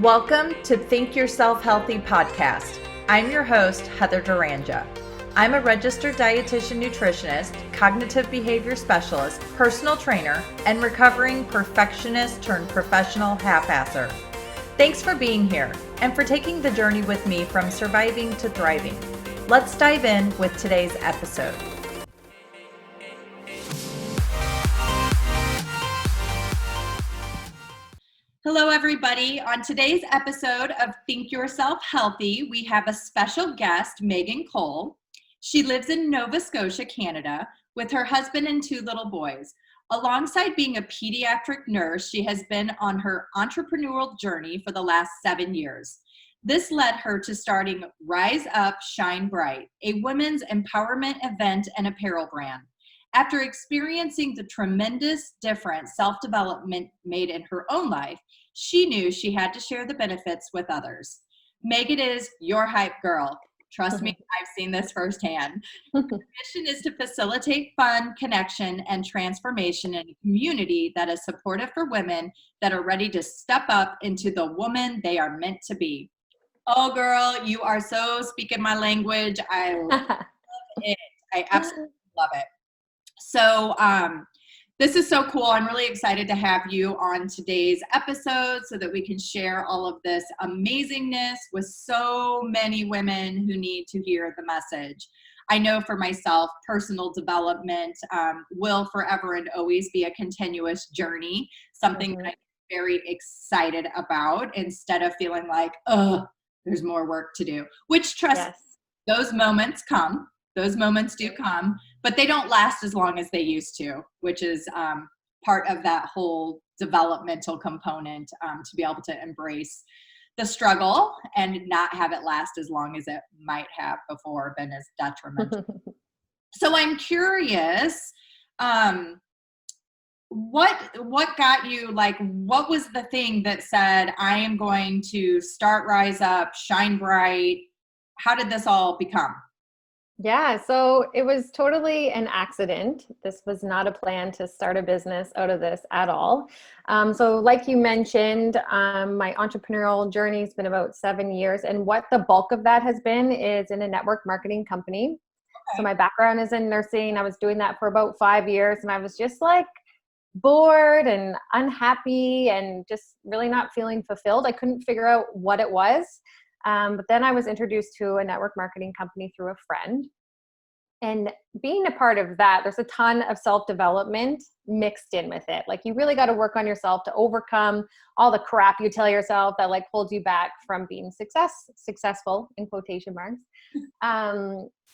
Welcome to Think Yourself Healthy podcast. I'm your host, Heather Duranja. I'm a registered dietitian nutritionist, cognitive behavior specialist, personal trainer, and recovering perfectionist turned professional half-asser. Thanks for being here and for taking the journey with me from surviving to thriving. Let's dive in with today's episode. Hello, everybody. On today's episode of Think Yourself Healthy, we have a special guest, Meagan Cole. She lives in Nova Scotia, Canada, with her husband and two little boys. Alongside being a pediatric nurse, she has been on her entrepreneurial journey for the last 7 years. This led her to starting Rise Up, Shine Bright, a women's empowerment event and apparel brand. After experiencing the tremendous difference self-development made in her own life, she knew she had to share the benefits with others. Meagan is your hype girl. Trust me, I've seen this firsthand. Her mission is to facilitate fun, connection, and transformation in a community that is supportive for women that are ready to step up into the woman they are meant to be. Oh, girl, you are so speaking my language. I love it. I absolutely love it. So this is so cool. I'm really excited to have you on today's episode so that we can share all of this amazingness with so many women who need to hear the message. I know for myself, personal development will forever and always be a continuous journey, something that I'm very excited about instead of feeling like, oh, there's more work to do, which trust those moments come. Those moments do come, but they don't last as long as they used to, which is part of that whole developmental component to be able to embrace the struggle and not have it last as long as it might have before been as detrimental. So I'm curious, what got you, like, what was the thing that said, I am going to start Rise Up, Shine Bright? How did this all become? Yeah, so it was totally an accident. This was not a plan to start a business out of this at all. So like you mentioned, my entrepreneurial journey has been about 7 years. And what the bulk of that has been is in a network marketing company. Okay. So my background is in nursing. I was doing that for about 5 years. And I was just like bored and unhappy and just really not feeling fulfilled. I couldn't figure out what it was. But then I was introduced to a network marketing company through a friend. And being a part of that, there's a ton of self-development mixed in with it. Like, you really got to work on yourself to overcome all the crap you tell yourself that like holds you back from being successful in quotation marks.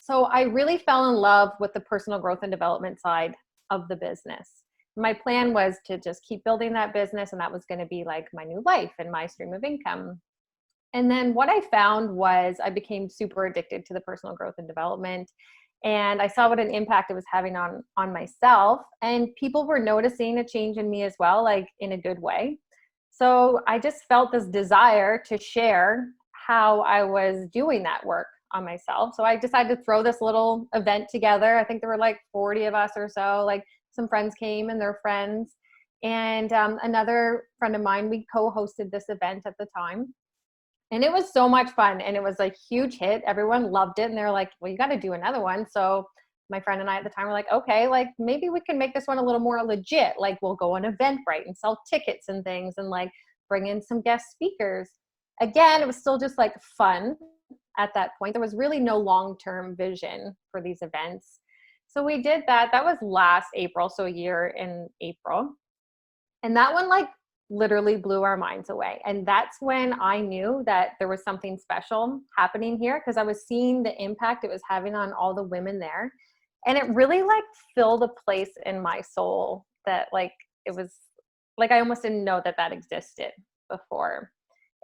So I really fell in love with the personal growth and development side of the business. My plan was to just keep building that business, and that was going to be like my new life and my stream of income. And then what I found was I became super addicted to the personal growth and development. And I saw what an impact it was having on myself. And people were noticing a change in me as well, like in a good way. So I just felt this desire to share how I was doing that work on myself. So I decided to throw this little event together. I think there were like 40 of us or so. Like, some friends came and their friends. And another friend of mine, we co-hosted this event at the time. And it was so much fun, and it was like huge hit. Everyone loved it, and they're like, well, you got to do another one. So my friend and I at the time were like, okay, like maybe we can make this one a little more legit. Like, we'll go on Eventbrite and sell tickets and things and like bring in some guest speakers. Again, it was still just like fun at that point. There was really no long-term vision for these events. So we did that. That was last April, so a year in April. And that one like literally blew our minds away. And that's when I knew that there was something special happening here, because I was seeing the impact it was having on all the women there. And it really like filled a place in my soul that like, it was like, I almost didn't know that that existed before.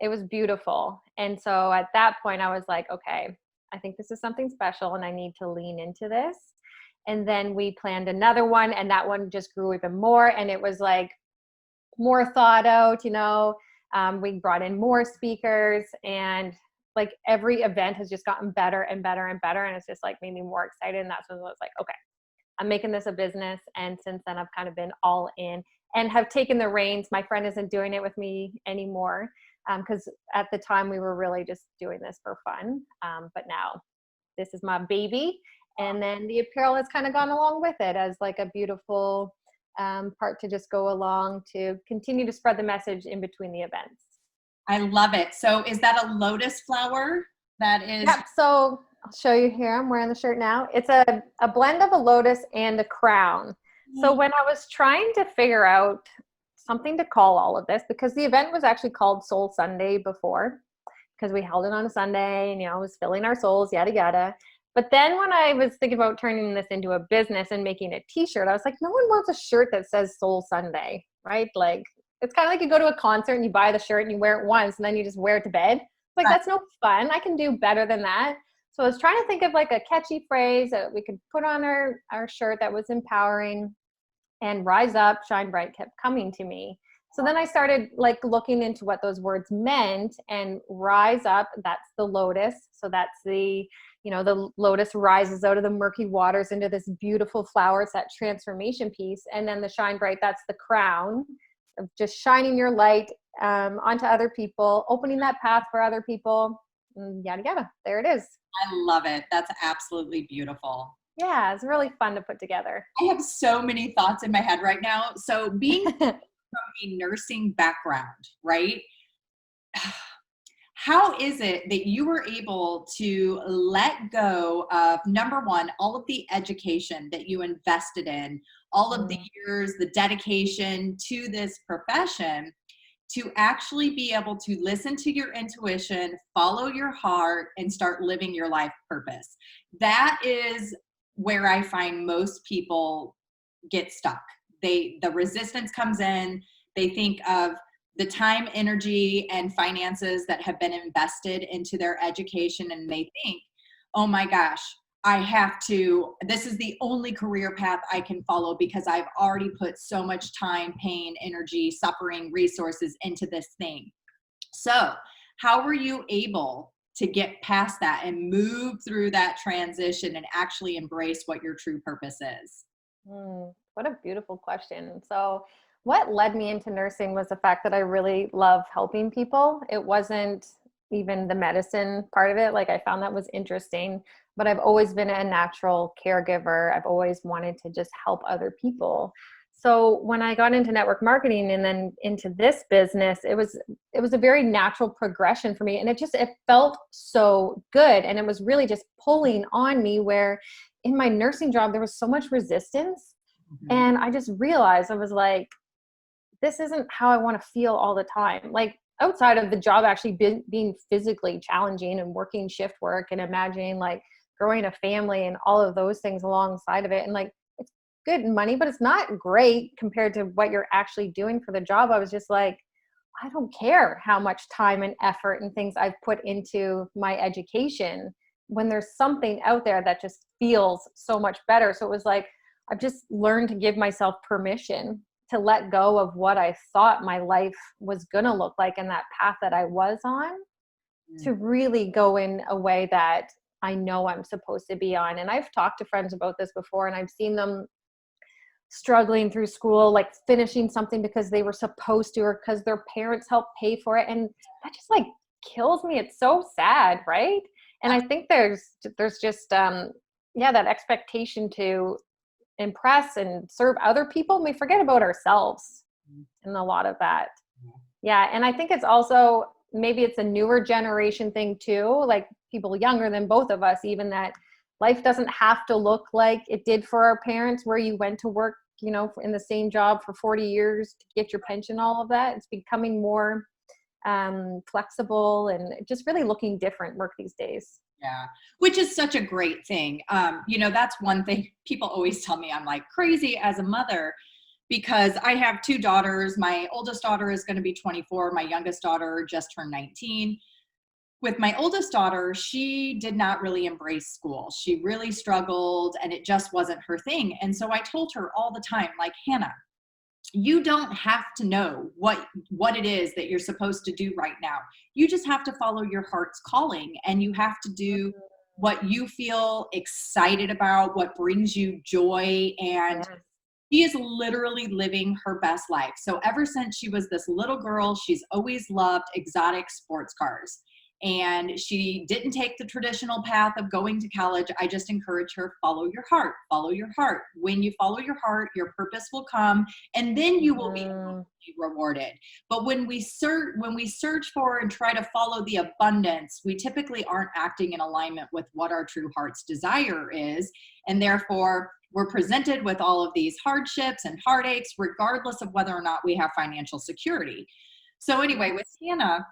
It was beautiful. And so at that point I was like, okay, I think this is something special and I need to lean into this. And then we planned another one, and that one just grew even more. And it was like more thought out, you know. We brought in more speakers, and like every event has just gotten better and better and better. And it's just like made me more excited. And that's when I was like, okay, I'm making this a business. And since then I've kind of been all in and have taken the reins. My friend isn't doing it with me anymore. because at the time we were really just doing this for fun. But now this is my baby. And then the apparel has kind of gone along with it as like a beautiful part to just go along to continue to spread the message in between the events. I love it. So is that a lotus flower that is? Yep. So I'll show you here. I'm wearing the shirt now. It's a blend of a lotus and a crown. So when I was trying to figure out something to call all of this, because the event was actually called Soul Sunday before, because we held it on a Sunday and, it was filling our souls, yada, yada. But then when I was thinking about turning this into a business and making a t-shirt, I was like, no one wants a shirt that says Soul Sunday, right? Like, it's kind of like you go to a concert and you buy the shirt and you wear it once and then you just wear it to bed. It's like, that's no fun. I can do better than that. So I was trying to think of like a catchy phrase that we could put on our shirt that was empowering, and rise up, shine bright kept coming to me. So then I started like looking into what those words meant, and rise up, that's the lotus. So that's the lotus rises out of the murky waters into this beautiful flower. It's that transformation piece. And then the shine bright, that's the crown of just shining your light onto other people, opening that path for other people, yada, yada. There it is. I love it. That's absolutely beautiful. Yeah, it's really fun to put together. I have so many thoughts in my head right now. So being from a nursing background, right? How is it that you were able to let go of, number one, all of the education that you invested in, all of the years, the dedication to this profession, to actually be able to listen to your intuition, follow your heart, and start living your life purpose? That is where I find most people get stuck. The resistance comes in. They think of the time, energy, and finances that have been invested into their education, and they think, oh my gosh, this is the only career path I can follow because I've already put so much time, pain, energy, suffering, resources into this thing. So how were you able to get past that and move through that transition and actually embrace what your true purpose is? What a beautiful question. So what led me into nursing was the fact that I really love helping people. It wasn't even the medicine part of it. Like, I found that was interesting, but I've always been a natural caregiver. I've always wanted to just help other people. So when I got into network marketing and then into this business, it was a very natural progression for me. And it felt so good. And it was really just pulling on me, where in my nursing job, there was so much resistance. And I just realized, I was like, this isn't how I want to feel all the time. Like, outside of the job actually being physically challenging and working shift work and imagining like growing a family and all of those things alongside of it. And like, it's good money, but it's not great compared to what you're actually doing for the job. I was just like, I don't care how much time and effort and things I've put into my education when there's something out there that just feels so much better. So it was like, I've just learned to give myself permission to let go of what I thought my life was going to look like and that path that I was on, to really go in a way that I know I'm supposed to be on. And I've talked to friends about this before, and I've seen them struggling through school, like finishing something because they were supposed to, or because their parents helped pay for it. And that just like kills me. It's so sad, right? And I think there's just, that expectation to impress and serve other people, and we forget about ourselves in a lot of that. Yeah. And I think it's also, maybe it's a newer generation thing too, like people younger than both of us, even, that life doesn't have to look like it did for our parents, where you went to work, in the same job for 40 years to get your pension, all of that. It's becoming more flexible and just really looking different work these days. Yeah, which is such a great thing. That's one thing people always tell me I'm like crazy as a mother, because I have two daughters. My oldest daughter is going to be 24. My youngest daughter just turned 19. With my oldest daughter, she did not really embrace school. She really struggled, and it just wasn't her thing. And so I told her all the time, like, Hannah, you don't have to know what it is that you're supposed to do right now. You just have to follow your heart's calling, and you have to do what you feel excited about, what brings you joy. And She is literally living her best life. So ever since she was this little girl, she's always loved exotic sports cars. And she didn't take the traditional path of going to college. I just encourage her, follow your heart, follow your heart. When you follow your heart, your purpose will come, and then you will be rewarded. But when we search for and try to follow the abundance, we typically aren't acting in alignment with what our true heart's desire is. And therefore, we're presented with all of these hardships and heartaches, regardless of whether or not we have financial security. So anyway, with Hannah,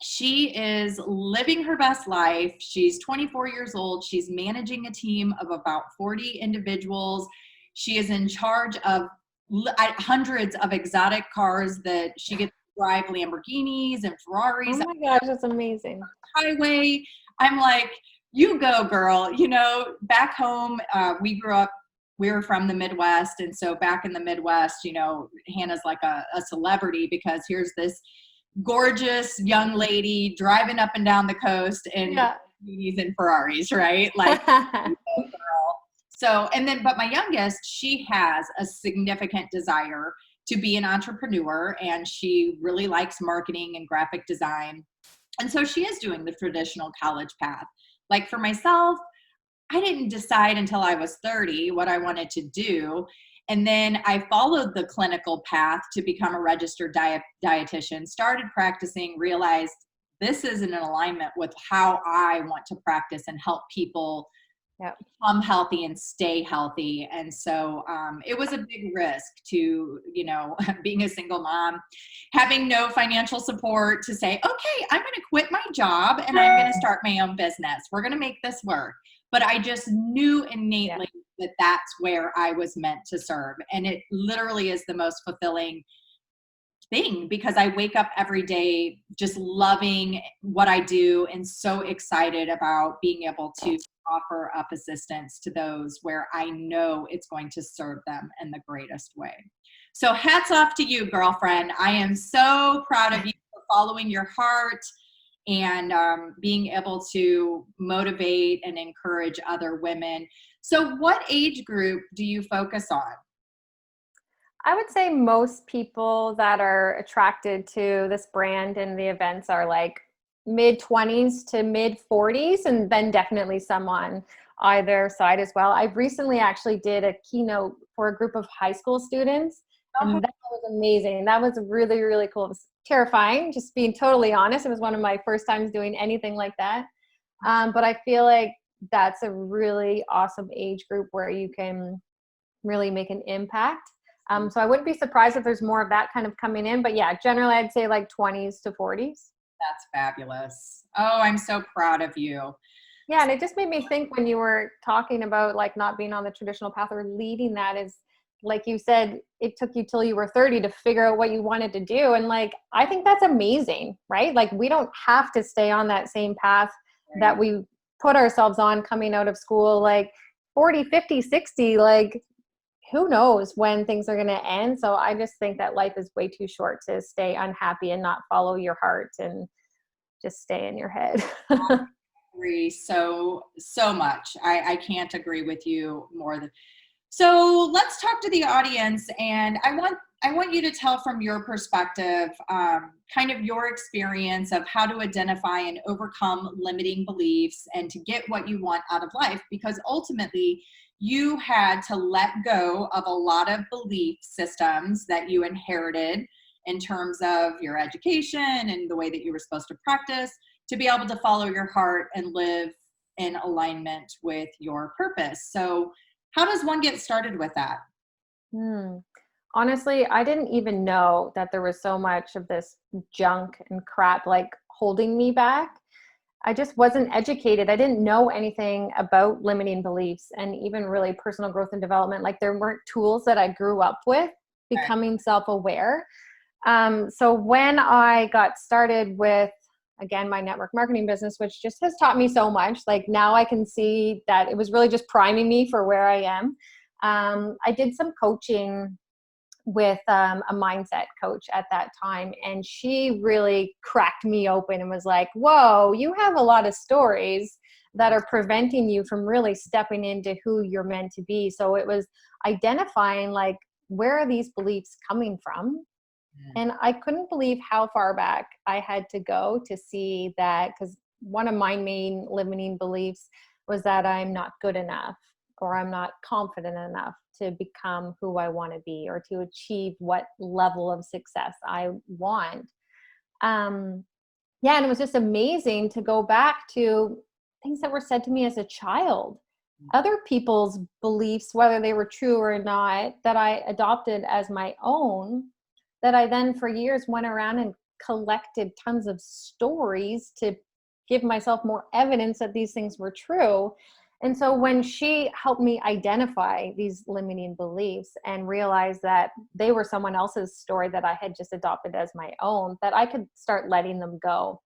she is living her best life. She's 24 years old. She's managing a team of about 40 individuals. She is in charge of hundreds of exotic cars that she gets to drive, Lamborghinis and Ferraris. Oh my gosh, that's amazing. Highway. I'm like, you go, girl. You know, back home, we were from the Midwest. And so back in the Midwest, you know, Hannah's like a celebrity because here's this gorgeous young lady driving up and down the coast in Lamborghinis and Ferraris, right? Like, girl. So, but my youngest, she has a significant desire to be an entrepreneur, and she really likes marketing and graphic design. And so she is doing the traditional college path. Like for myself, I didn't decide until I was 30 what I wanted to do. And then I followed the clinical path to become a registered dietitian, started practicing, realized this isn't in alignment with how I want to practice and help people become healthy and stay healthy. And so it was a big risk to, you know, being a single mom, having no financial support to say, okay, I'm going to quit my job and I'm going to start my own business. We're going to make this work. But I just knew innately that that's where I was meant to serve. And it literally is the most fulfilling thing because I wake up every day just loving what I do and so excited about being able to offer up assistance to those where I know it's going to serve them in the greatest way. So hats off to you, girlfriend. I am so proud of you for following your heart and being able to motivate and encourage other women. So what age group do you focus on? I would say most people that are attracted to this brand and the events are like mid-20s to mid-40s, and then definitely some on either side as well. I recently actually did a keynote for a group of high school students, and that was amazing. That was really, really cool. It was terrifying, just being totally honest. It was one of my first times doing anything like that. But I feel like that's a really awesome age group where you can really make an impact. So I wouldn't be surprised if there's more of that kind of coming in. But yeah, generally I'd say like 20s to 40s. That's fabulous. Oh, I'm so proud of you. Yeah, and it just made me think when you were talking about like not being on the traditional path or leading that is, like you said, it took you till you were 30 to figure out what you wanted to do. And like, I think that's amazing, right? Like we don't have to stay on that same path that we put ourselves on coming out of school, like 40, 50, 60, like who knows when things are going to end. So I just think that life is way too short to stay unhappy and not follow your heart and just stay in your head. I agree so much. I can't agree with you more than. So let's talk to the audience, and I want you to tell from your perspective, kind of your experience of how to identify and overcome limiting beliefs and to get what you want out of life, because ultimately you had to let go of a lot of belief systems that you inherited in terms of your education and the way that you were supposed to practice to be able to follow your heart and live in alignment with your purpose. So how does one get started with that? Honestly, I didn't even know that there was so much of this junk and crap like holding me back. I just wasn't educated. I didn't know anything about limiting beliefs and even really personal growth and development. Like there weren't tools that I grew up with becoming self-aware. So when I got started with, again, my network marketing business, which just has taught me so much, like now I can see that it was really just priming me for where I am. I did some coaching with a mindset coach at that time, and she really cracked me open and was like, whoa, you have a lot of stories that are preventing you from really stepping into who you're meant to be. So it was identifying like where are these beliefs coming from? And I couldn't believe how far back I had to go to see that, because one of my main limiting beliefs was that I'm not good enough, or I'm not confident enough to become who I want to be, or to achieve what level of success I want. Yeah, and it was just amazing to go back to things that were said to me as a child, other people's beliefs, whether they were true or not, that I adopted as my own, that I then for years went around and collected tons of stories to give myself more evidence that these things were true. And so when she helped me identify these limiting beliefs and realize that they were someone else's story that I had just adopted as my own, that I could start letting them go.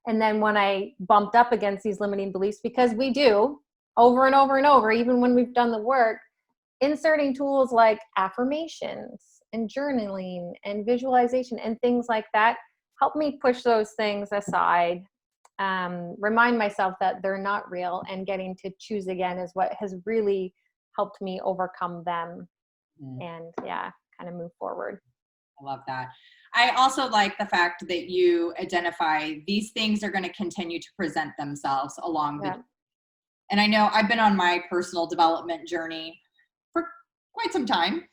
And then when I bumped up against these limiting beliefs, because we do over and over and over, even when we've done the work, inserting tools like affirmations and journaling and visualization and things like that help me push those things aside, remind myself that they're not real, and getting to choose again is what has really helped me overcome them and kind of move forward. I love that. I also like the fact that you identify these things are going to continue to present themselves along the, and I know I've been on my personal development journey for quite some time.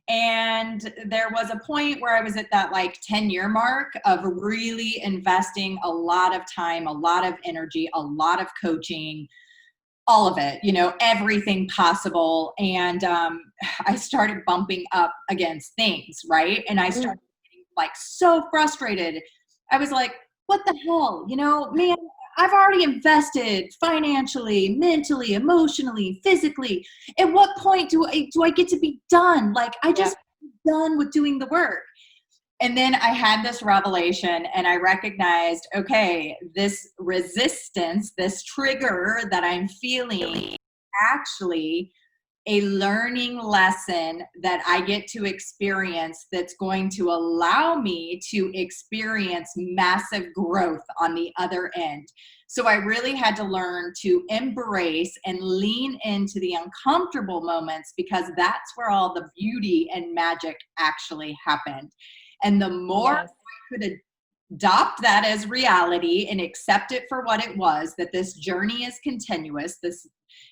And there was a point where I was at that like 10-year mark of really investing a lot of time, a lot of energy, a lot of coaching, all of it, everything possible. And I started bumping up against things, right? And I started getting like so frustrated. I was like, what the hell, man, I've already invested financially, mentally, emotionally, physically. At what point do I get to be done? Like, I just done with doing the work. And then I had this revelation, and I recognized, okay, this resistance, this trigger that I'm feeling, actually a learning lesson that I get to experience that's going to allow me to experience massive growth on the other end. So I really had to learn to embrace and lean into the uncomfortable moments, because that's where all the beauty and magic actually happened. And the more I could adopt that as reality and accept it for what it was, that this journey is continuous, this,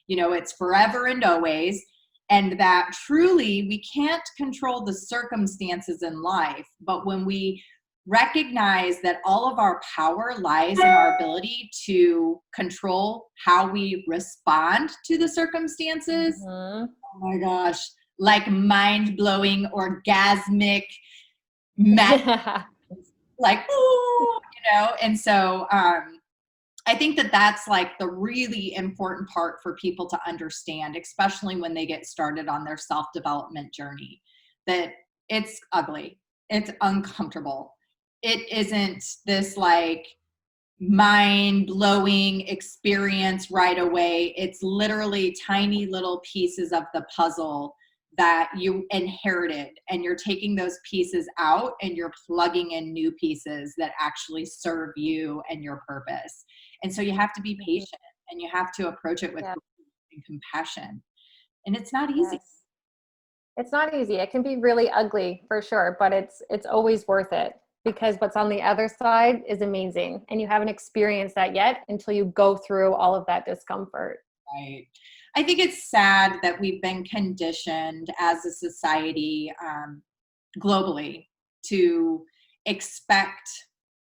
it's forever and always, and that truly we can't control the circumstances in life. But when we recognize that all of our power lies in our ability to control how we respond to the circumstances, oh my gosh, like mind-blowing, orgasmic, like, ooh, and so I think that that's like the really important part for people to understand, especially when they get started on their self-development journey, that it's ugly, it's uncomfortable. It isn't this like mind-blowing experience right away. It's literally tiny little pieces of the puzzle that you inherited, and you're taking those pieces out and you're plugging in new pieces that actually serve you and your purpose. And so you have to be patient, and you have to approach it with compassion. And it's not easy. Yes. It's not easy. It can be really ugly for sure, but it's always worth it, because what's on the other side is amazing, and you haven't experienced that yet until you go through all of that discomfort. Right. I think it's sad that we've been conditioned as a society, globally, to expect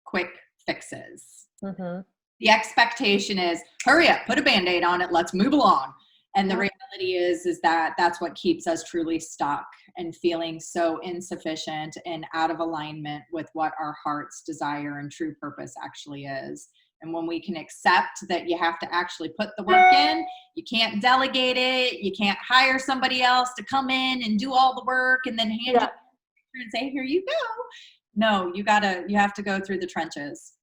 quick fixes. The expectation is, hurry up, put a Band-Aid on it, let's move along. And the reality is that that's what keeps us truly stuck and feeling so insufficient and out of alignment with what our heart's desire and true purpose actually is. And when we can accept that you have to actually put the work in, you can't delegate it, you can't hire somebody else to come in and do all the work and then hand it and say, here you go. No, you have to go through the trenches.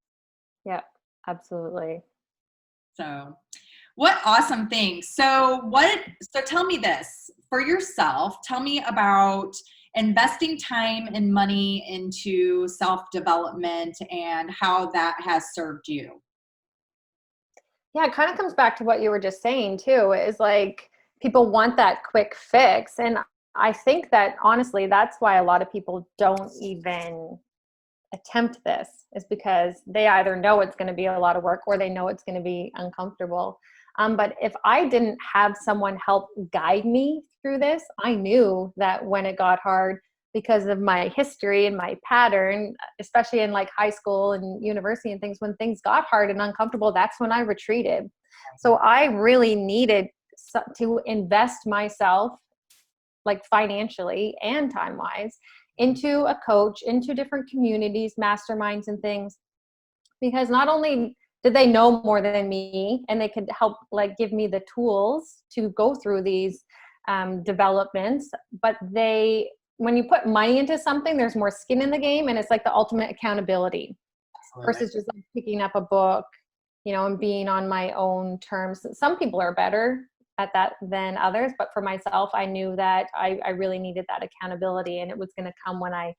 Yeah, absolutely. So what awesome things. So tell me this for yourself, tell me about investing time and money into self-development and how that has served you. Yeah, it kind of comes back to what you were just saying too, is like people want that quick fix. And I think that honestly, that's why a lot of people don't even attempt this, is because they either know it's going to be a lot of work or they know it's going to be uncomfortable. But if I didn't have someone help guide me through this, I knew that when it got hard, because of my history and my pattern, especially in like high school and university and things, when things got hard and uncomfortable, that's when I retreated. So I really needed to invest myself, like financially and time wise, into a coach, into different communities, masterminds and things, because not only did they know more than me and they could help like give me the tools to go through these developments, but when you put money into something, there's more skin in the game, and it's like the ultimate accountability. Absolutely. Versus just like picking up a book, and being on my own terms. Some people are better at that than others, but for myself, I knew that I really needed that accountability, and it was going to come when I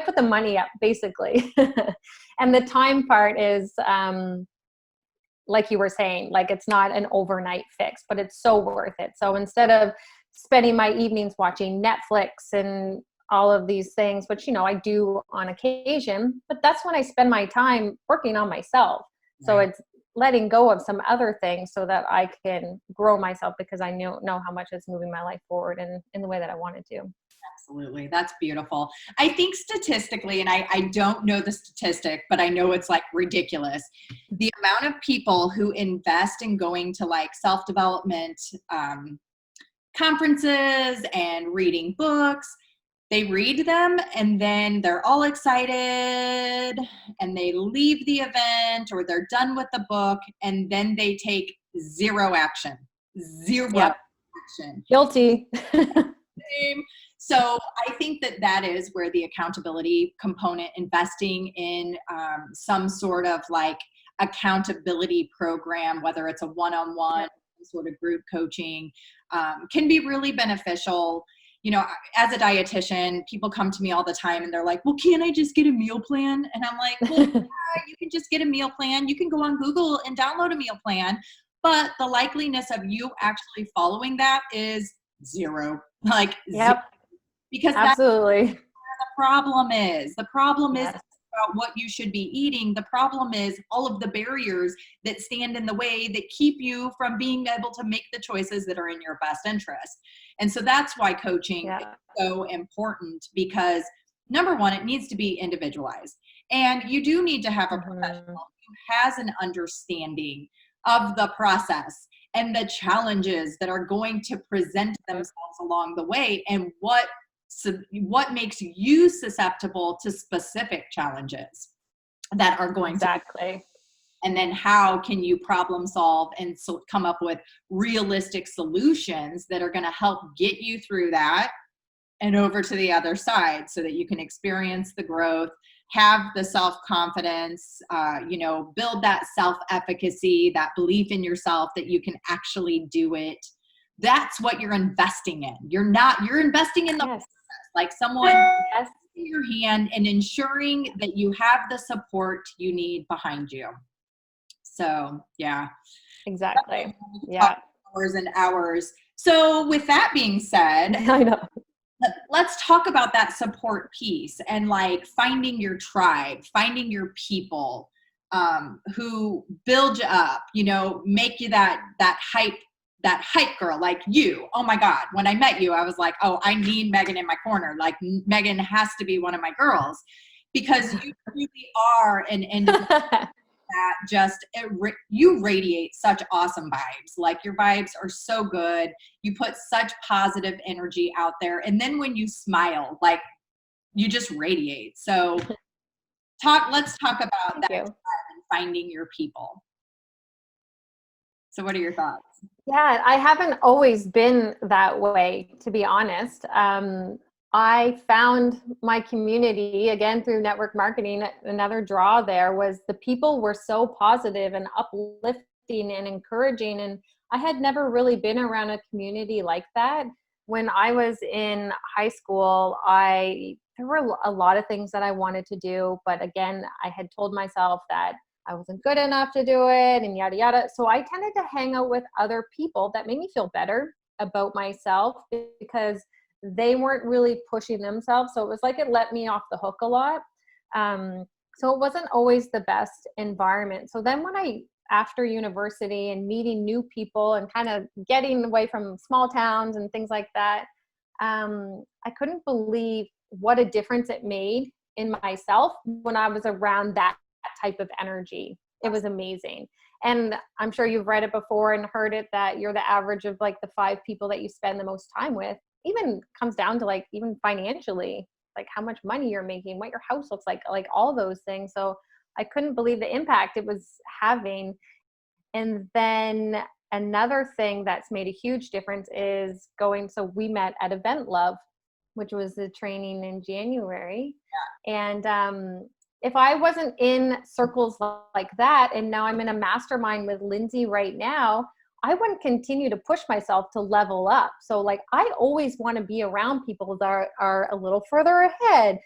put the money up, basically. And the time part is, like you were saying, like it's not an overnight fix, but it's so worth it. So instead of spending my evenings watching Netflix and all of these things, which, I do on occasion, but that's when I spend my time working on myself. Right. So it's letting go of some other things so that I can grow myself, because I know how much it's moving my life forward in the way that I want it to. Absolutely. That's beautiful. I think statistically, and I don't know the statistic, but I know it's like ridiculous, the amount of people who invest in going to like self-development conferences and reading books. They read them and then they're all excited and they leave the event or they're done with the book, and then they take zero action. Yep. Action. Guilty. So I think that is where the accountability component, investing in some sort of like accountability program, whether it's a one-on-one sort of group coaching, can be really beneficial. As a dietitian, people come to me all the time and they're like, well, can't I just get a meal plan? And I'm like, well, yeah, you can just get a meal plan. You can go on Google and download a meal plan. But the likeliness of you actually following that is zero. Like, yep. Zero. Because absolutely. That's where the problem is. The problem is about what you should be eating. The problem is all of the barriers that stand in the way that keep you from being able to make the choices that are in your best interest. And so that's why coaching is so important, because number one, it needs to be individualized. And you do need to have a professional who has an understanding of the process and the challenges that are going to present themselves along the way, and what makes you susceptible to specific challenges that are going to, and then how can you problem solve and come up with realistic solutions that are going to help get you through that and over to the other side, so that you can experience the growth, have the self-confidence, build that self-efficacy, that belief in yourself that you can actually do it. That's what you're investing in. You're investing in the process, like someone in your hand and ensuring that you have the support you need behind you. So, yeah. Exactly. Yeah. Hours and hours. So with that being said, I know. Let's talk about that support piece and like finding your tribe, finding your people who build you up, make you that hype girl, like you. Oh my God. When I met you, I was like, oh, I need Meagan in my corner. Like Meagan has to be one of my girls, because you really are an individual that just, you radiate such awesome vibes. Like your vibes are so good. You put such positive energy out there. And then when you smile, like you just radiate. So let's talk about that and finding your people. So what are your thoughts? Yeah, I haven't always been that way, to be honest. I found my community, again, through network marketing. Another draw there was the people were so positive and uplifting and encouraging. And I had never really been around a community like that. When I was in high school, there were a lot of things that I wanted to do. But again, I had told myself that I wasn't good enough to do it and yada, yada. So I tended to hang out with other people that made me feel better about myself, because they weren't really pushing themselves. So it was like it let me off the hook a lot. So it wasn't always the best environment. So then after university and meeting new people and kind of getting away from small towns and things like that, I couldn't believe what a difference it made in myself when I was around that type of energy. It was amazing. And I'm sure you've read it before and heard it, that you're the average of like the 5 people that you spend the most time with. Even comes down to like even financially, like how much money you're making, what your house looks like all those things. So I couldn't believe the impact it was having. And then another thing that's made a huge difference is so we met at Event Love, which was the training in January. Yeah. And if I wasn't in circles like that, and now I'm in a mastermind with Lindsay right now, I wouldn't continue to push myself to level up. So like, I always want to be around people that are a little further ahead,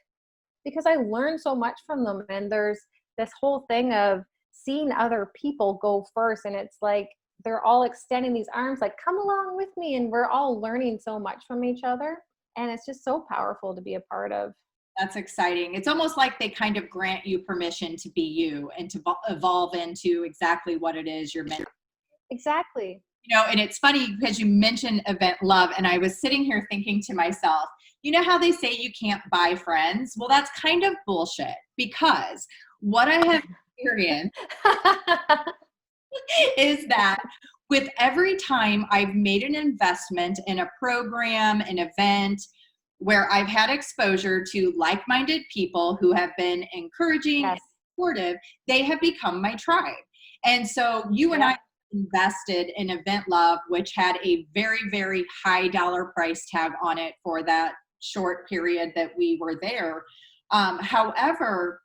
because I learn so much from them. And there's this whole thing of seeing other people go first. And it's like, they're all extending these arms, like, come along with me. And we're all learning so much from each other. And it's just so powerful to be a part of. That's exciting. It's almost like they kind of grant you permission to be you and to evolve into exactly what it is you're meant to. Exactly. You know, and it's funny because you mentioned Event Love, and I was sitting here thinking to myself, you know how they say you can't buy friends? Well, that's kind of bullshit, because what I have experienced is that with every time I've made an investment in a program, an event, where I've had exposure to like-minded people who have been encouraging and supportive, they have become my tribe. And so you and I invested in Event Love, which had a very, very high dollar price tag on it for that short period that we were there. However,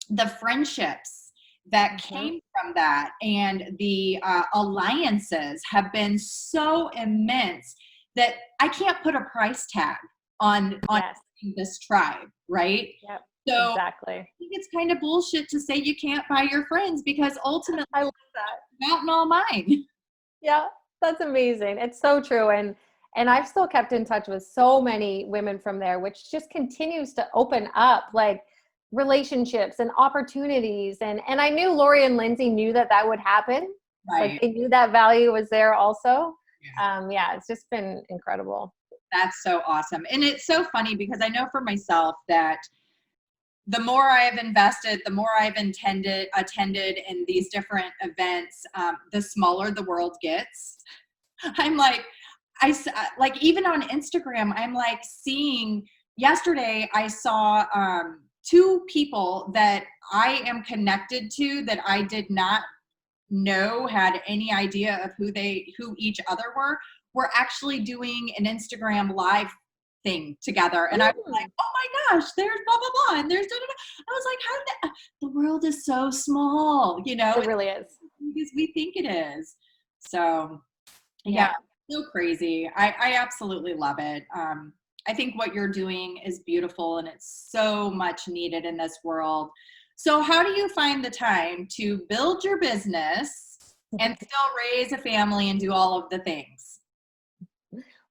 the friendships that came from that and the alliances have been so immense that I can't put a price tag on this tribe, right? Yep. So exactly. I think it's kind of bullshit to say you can't buy your friends, because ultimately I love that. not all mine. Yeah, that's amazing. It's so true. And I've still kept in touch with so many women from there, which just continues to open up like relationships and opportunities. And I knew Lori and Lindsay knew that would happen. Right. Like they knew that value was there also. It's just been incredible. That's so awesome. And it's so funny because I know for myself that the more I have invested, the more I've attended in these different events, the smaller the world gets. I'm like, like even on Instagram, I'm like seeing, yesterday I saw 2 people that I am connected to that I did not know had any idea of who each other were actually doing an Instagram live thing together. And I was like, oh my gosh, there's blah, blah, blah. And there's, da, da, da. I was like, the world is so small, you know? It really is. Because we think it is. So yeah, so crazy. I absolutely love it. I think what you're doing is beautiful and it's so much needed in this world. So how do you find the time to build your business and still raise a family and do all of the things?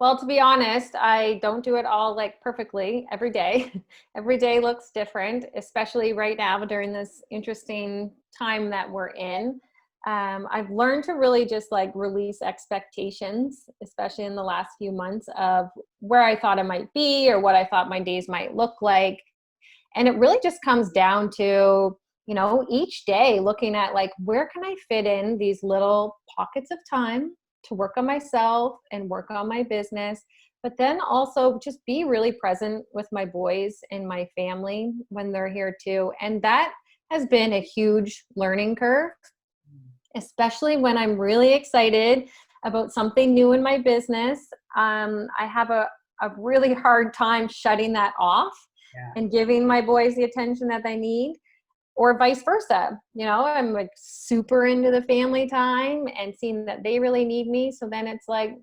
Well, to be honest, I don't do it all like perfectly every day. Every day looks different, especially right now during this interesting time that we're in. I've learned to really just like release expectations, especially in the last few months, of where I thought I might be or what I thought my days might look like. And it really just comes down to, you know, each day looking at like, where can I fit in these little pockets of time to work on myself and work on my business, but then also just be really present with my boys and my family when they're here too. And that has been a huge learning curve, especially when I'm really excited about something new in my business. I have a really hard time shutting that off and giving my boys the attention that they need, or vice versa. You know, I'm like super into the family time and seeing that they really need me. So then it's like,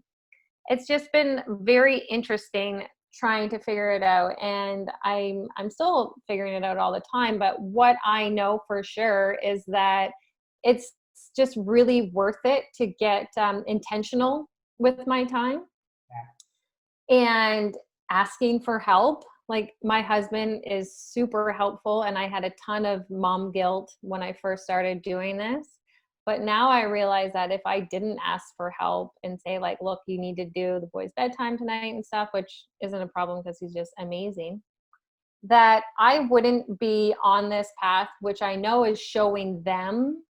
it's just been very interesting trying to figure it out. And I'm still figuring it out all the time. But what I know for sure is that it's just really worth it to get intentional with my time. And asking for help. Like my husband is super helpful, and I had a ton of mom guilt when I first started doing this. But now I realize that if I didn't ask for help and say like, look, you need to do the boys' bedtime tonight and stuff, which isn't a problem because he's just amazing, that I wouldn't be on this path, which I know is showing them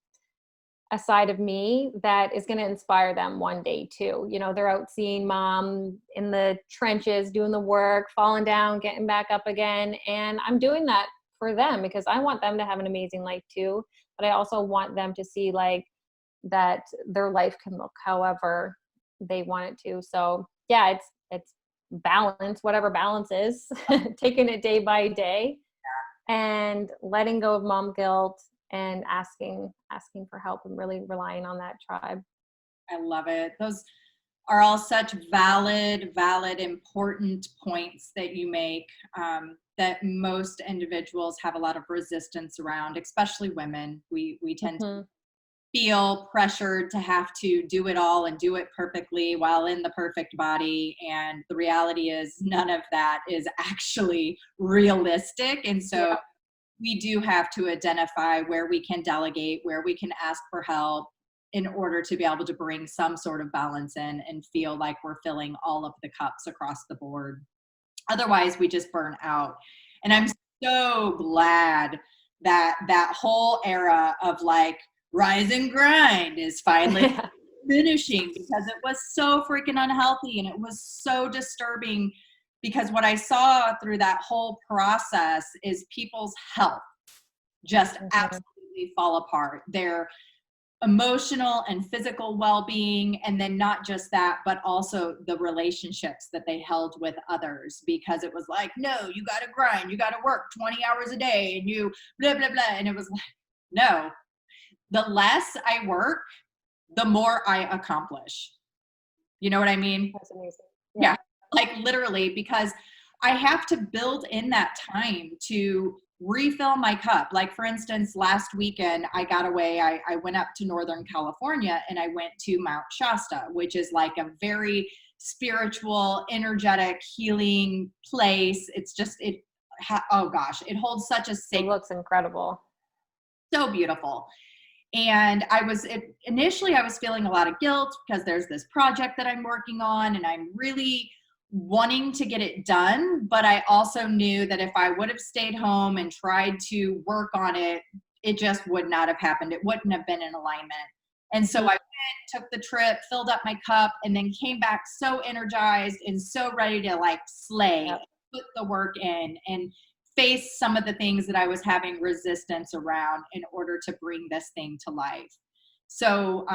a side of me that is going to inspire them one day too. You know, they're out seeing mom in the trenches, doing the work, falling down, getting back up again. And I'm doing that for them because I want them to have an amazing life too. But I also want them to see like that their life can look however they want it to. So yeah, it's balance, whatever balance is, taking it day by day and letting go of mom guilt and asking for help and really relying on that tribe. I love it. Those are all such valid, important points that you make, that most individuals have a lot of resistance around, especially women. We tend to feel pressured to have to do it all and do it perfectly while in the perfect body. And the reality is none of that is actually realistic. And so we do have to identify where we can delegate, where we can ask for help in order to be able to bring some sort of balance in and feel like we're filling all of the cups across the board. Otherwise, we just burn out. And I'm so glad that that whole era of like rise and grind is finally finishing, because it was so freaking unhealthy and it was so disturbing. Because what I saw through that whole process is people's health just absolutely fall apart. Their emotional and physical well-being, and then not just that, but also the relationships that they held with others, because it was like, no, you got to grind, you got to work 20 hours a day, and you blah, blah, blah. And it was like, no, the less I work, the more I accomplish. You know what I mean? That's amazing. Yeah. Like literally, because I have to build in that time to refill my cup. Like for instance, last weekend I got away, I went up to Northern California and I went to Mount Shasta, which is like a very spiritual, energetic, healing place. It's just, oh gosh, it holds such a sacred. It looks incredible. So beautiful. And initially I was feeling a lot of guilt because there's this project that I'm working on and I'm really wanting to get it done. But I also knew that if I would have stayed home and tried to work on it, it just would not have happened. It wouldn't have been in alignment. And so I went, took the trip, filled up my cup, and then came back so energized and so ready to like slay, put the work in and face some of the things that I was having resistance around in order to bring this thing to life. So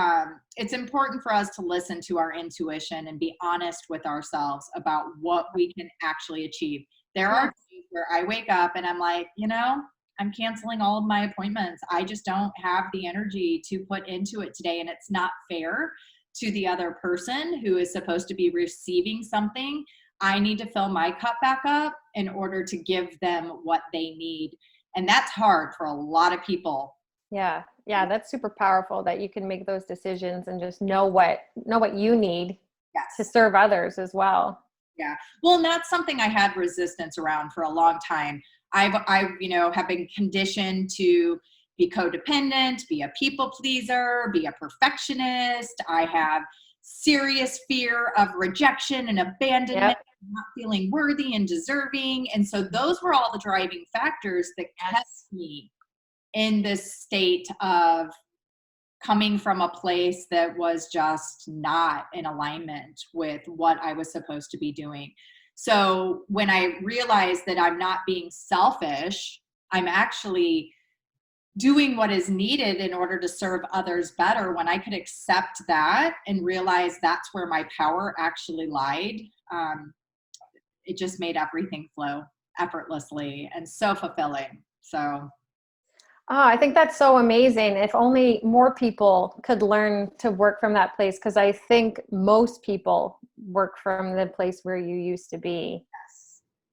it's important for us to listen to our intuition and be honest with ourselves about what we can actually achieve. There are days where I wake up and I'm like, I'm canceling all of my appointments. I just don't have the energy to put into it today. And it's not fair to the other person who is supposed to be receiving something. I need to fill my cup back up in order to give them what they need. And that's hard for a lot of people. Yeah. That's super powerful that you can make those decisions and just know what you need to serve others as well. Yeah. Well, and that's something I had resistance around for a long time. I have been conditioned to be codependent, be a people pleaser, be a perfectionist. I have serious fear of rejection and abandonment, not feeling worthy and deserving. And so those were all the driving factors that kept me in this state of coming from a place that was just not in alignment with what I was supposed to be doing. So when I realized that I'm not being selfish, I'm actually doing what is needed in order to serve others better. When I could accept that and realize that's where my power actually lied, it just made everything flow effortlessly and so fulfilling. So I think that's so amazing. If only more people could learn to work from that place, because I think most people work from the place where you used to be.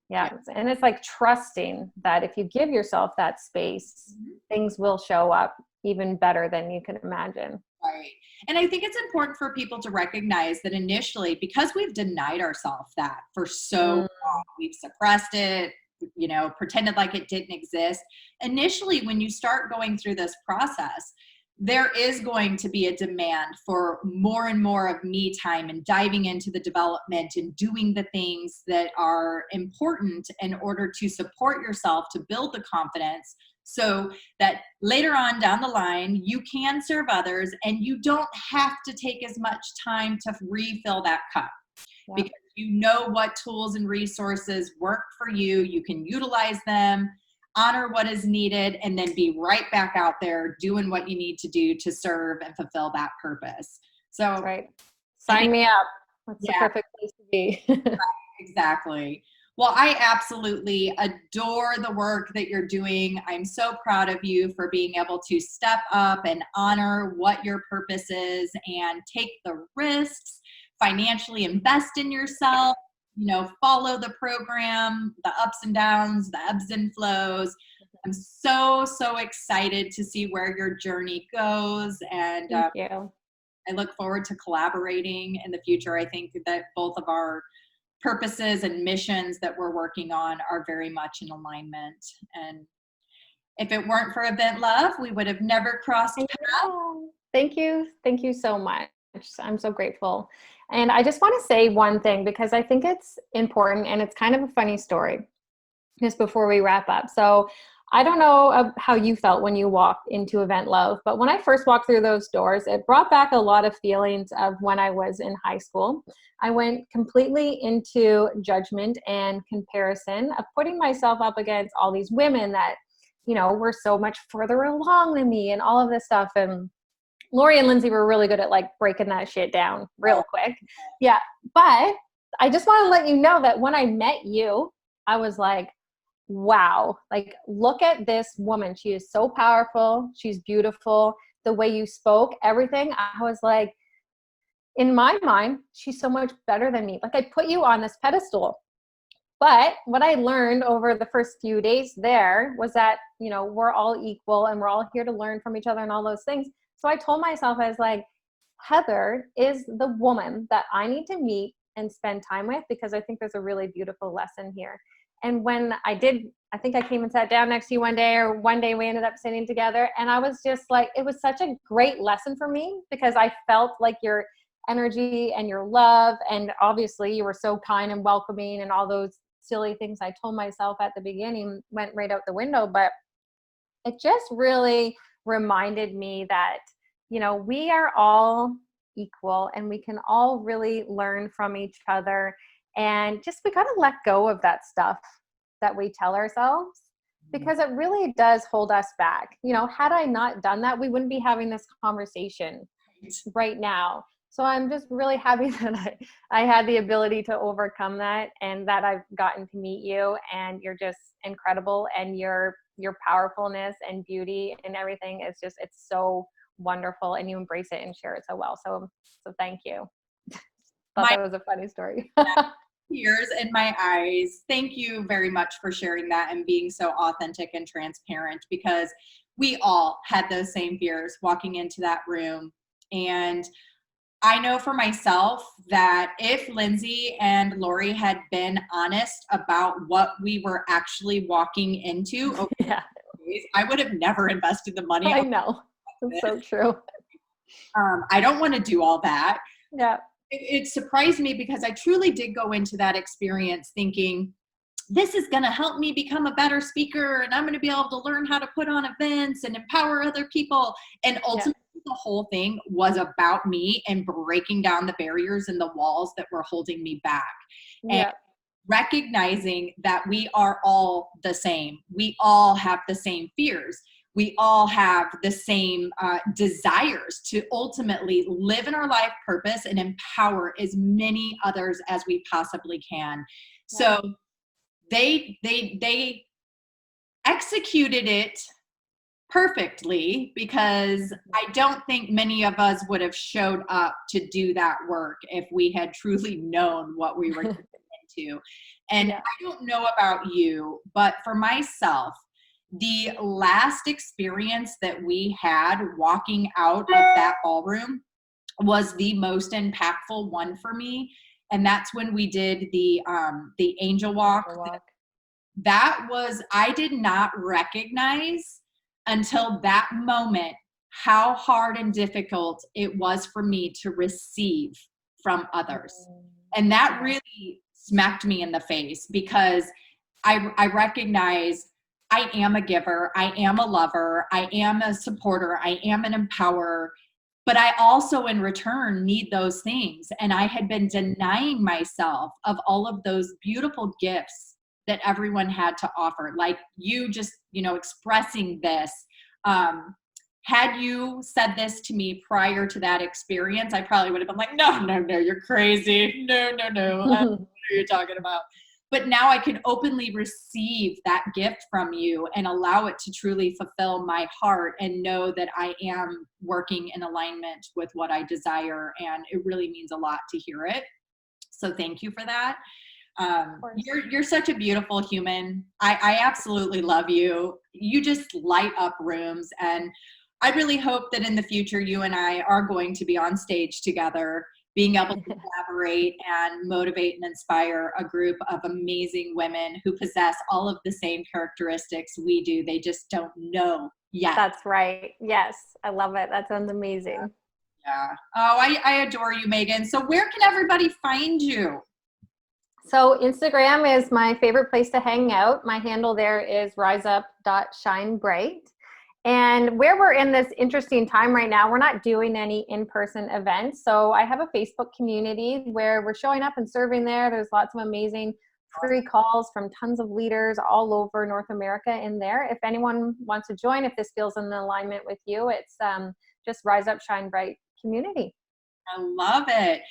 Yeah. And it's like trusting that if you give yourself that space, things will show up even better than you can imagine. Right. And I think it's important for people to recognize that initially, because we've denied ourselves that for so long, we've suppressed it, pretended like it didn't exist. Initially, when you start going through this process, there is going to be a demand for more and more of me time and diving into the development and doing the things that are important in order to support yourself, to build the confidence, so that later on down the line, you can serve others and you don't have to take as much time to refill that cup. Yep. Because you know what tools and resources work for you. You can utilize them, honor what is needed, and then be right back out there doing what you need to do to serve and fulfill that purpose. So, that's right. Sign me up. That's the perfect place to be. Right, exactly. Well, I absolutely adore the work that you're doing. I'm so proud of you for being able to step up and honor what your purpose is and take the risks, financially invest in yourself, follow the program, the ups and downs, the ebbs and flows. I'm so, so excited to see where your journey goes. And thank you. I look forward to collaborating in the future. I think that both of our purposes and missions that we're working on are very much in alignment. And if it weren't for Event Love, we would have never crossed paths. Thank you. Thank you so much. I'm so grateful. And I just want to say one thing, because I think it's important, and it's kind of a funny story just before we wrap up. So I don't know how you felt when you walked into Event Love, but when I first walked through those doors, it brought back a lot of feelings of when I was in high school. I went completely into judgment and comparison of putting myself up against all these women that, were so much further along than me and all of this stuff. And Lori and Lindsay were really good at breaking that shit down real quick. Yeah. But I just want to let you know that when I met you, I was like, wow, look at this woman. She is so powerful. She's beautiful. The way you spoke, everything. I was like, in my mind, she's so much better than me. I put you on this pedestal. But what I learned over the first few days there was that, we're all equal and we're all here to learn from each other and all those things. So I told myself, I was like, Heather is the woman that I need to meet and spend time with, because I think there's a really beautiful lesson here. And when I did, I think I came and sat down next to you one day, or one day we ended up sitting together, and I was just like, it was such a great lesson for me, because I felt like your energy and your love, and obviously you were so kind and welcoming, and all those silly things I told myself at the beginning went right out the window. But it just really reminded me that, we are all equal and we can all really learn from each other. And just, we got to let go of that stuff that we tell ourselves, because it really does hold us back. Had I not done that, we wouldn't be having this conversation right now. So I'm just really happy that I had the ability to overcome that, and that I've gotten to meet you, and you're just incredible, and your powerfulness and beauty and everything is just, it's so wonderful, and you embrace it and share it so well. So thank you. Thought that was a funny story. Tears in my eyes. Thank you very much for sharing that and being so authentic and transparent, because we all had those same fears walking into that room. And I know for myself that if Lindsay and Lori had been honest about what we were actually walking into over the days, I would have never invested the money. I know. It's so true. I don't want to do all that. Yeah. It surprised me, because I truly did go into that experience thinking, this is going to help me become a better speaker, and I'm going to be able to learn how to put on events and empower other people. And ultimately, the whole thing was about me and breaking down the barriers and the walls that were holding me back. And recognizing that we are all the same. We all have the same fears. We all have the same desires to ultimately live in our life purpose and empower as many others as we possibly can. So they executed it perfectly, because I don't think many of us would have showed up to do that work if we had truly known what we were getting into. And I don't know about you, but for myself, the last experience that we had walking out of that ballroom was the most impactful one for me. And that's when we did the angel walk. That was, I did not recognize until that moment how hard and difficult it was for me to receive from others. And that really smacked me in the face, because I recognize I am a giver, I am a lover, I am a supporter, I am an empowerer, but I also in return need those things. And I had been denying myself of all of those beautiful gifts that everyone had to offer. Like you just, expressing this. Had you said this to me prior to that experience, I probably would have been like, no, you're crazy. No. I don't know what you're talking about. But now I can openly receive that gift from you and allow it to truly fulfill my heart and know that I am working in alignment with what I desire. And it really means a lot to hear it. So thank you for that. You're such a beautiful human. I absolutely love you. You just light up rooms. And I really hope that in the future, you and I are going to be on stage together, being able to collaborate and motivate and inspire a group of amazing women who possess all of the same characteristics we do. They just don't know yet. That's right. Yes. I love it. That sounds amazing. Yeah. Oh, I adore you, Meagan. So where can everybody find you? So Instagram is my favorite place to hang out. My handle there is riseup.shinebright. And where we're in this interesting time right now, we're not doing any in-person events. So I have a Facebook community where we're showing up and serving there. There's lots of amazing free calls from tons of leaders all over North America in there. If anyone wants to join, if this feels in alignment with you, it's just Rise Up, Shine Bright community. I love it.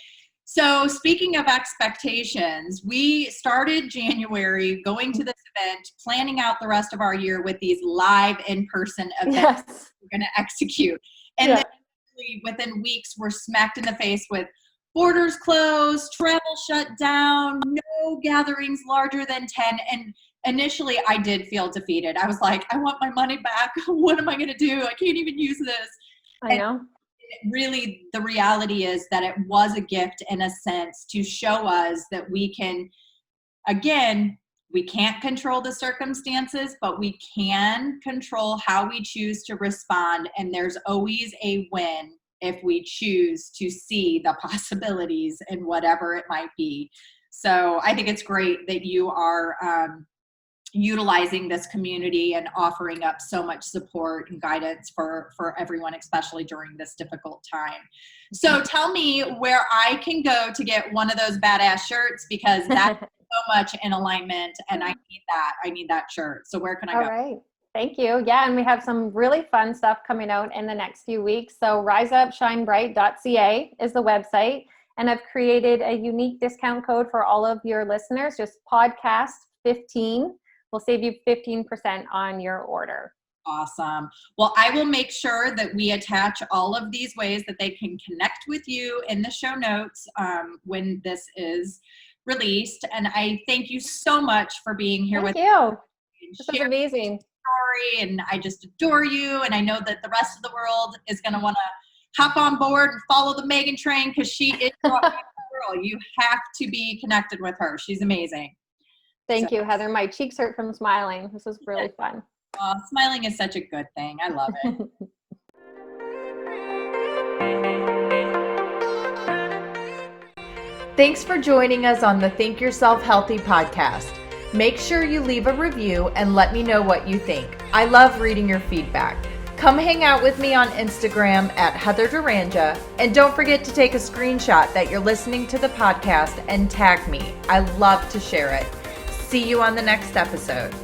So speaking of expectations, we started January going to this event, planning out the rest of our year with these live in-person events we're going to execute. And then within weeks, we're smacked in the face with borders closed, travel shut down, no gatherings larger than 10. And initially, I did feel defeated. I was like, I want my money back. What am I going to do? I can't even use this. I know. Really, the reality is that it was a gift in a sense to show us that we can, again, we can't control the circumstances, but we can control how we choose to respond. And there's always a win if we choose to see the possibilities in whatever it might be. So I think it's great that you are utilizing this community and offering up so much support and guidance for everyone, especially during this difficult time. So tell me where I can go to get one of those badass shirts, because that's so much in alignment and I need that. I need that shirt. So where can I go? All right. Thank you. Yeah. And we have some really fun stuff coming out in the next few weeks. So riseupshinebright.ca is the website. And I've created a unique discount code for all of your listeners, just podcast 15. We'll save you 15% on your order. Awesome. Well, I will make sure that we attach all of these ways that they can connect with you in the show notes when this is released. And I thank you so much for being here with me. Thank you. This is amazing. Story, and I just adore you. And I know that the rest of the world is going to want to hop on board and follow the Meagan train, because she is a girl. You have to be connected with her. She's amazing. Thank you, Heather. My cheeks hurt from smiling. This was really fun. Smiling is such a good thing. I love it. Thanks for joining us on the Think Yourself Healthy podcast. Make sure you leave a review and let me know what you think. I love reading your feedback. Come hang out with me on Instagram at Heather Duranja, and don't forget to take a screenshot that you're listening to the podcast and tag me. I love to share it. See you on the next episode.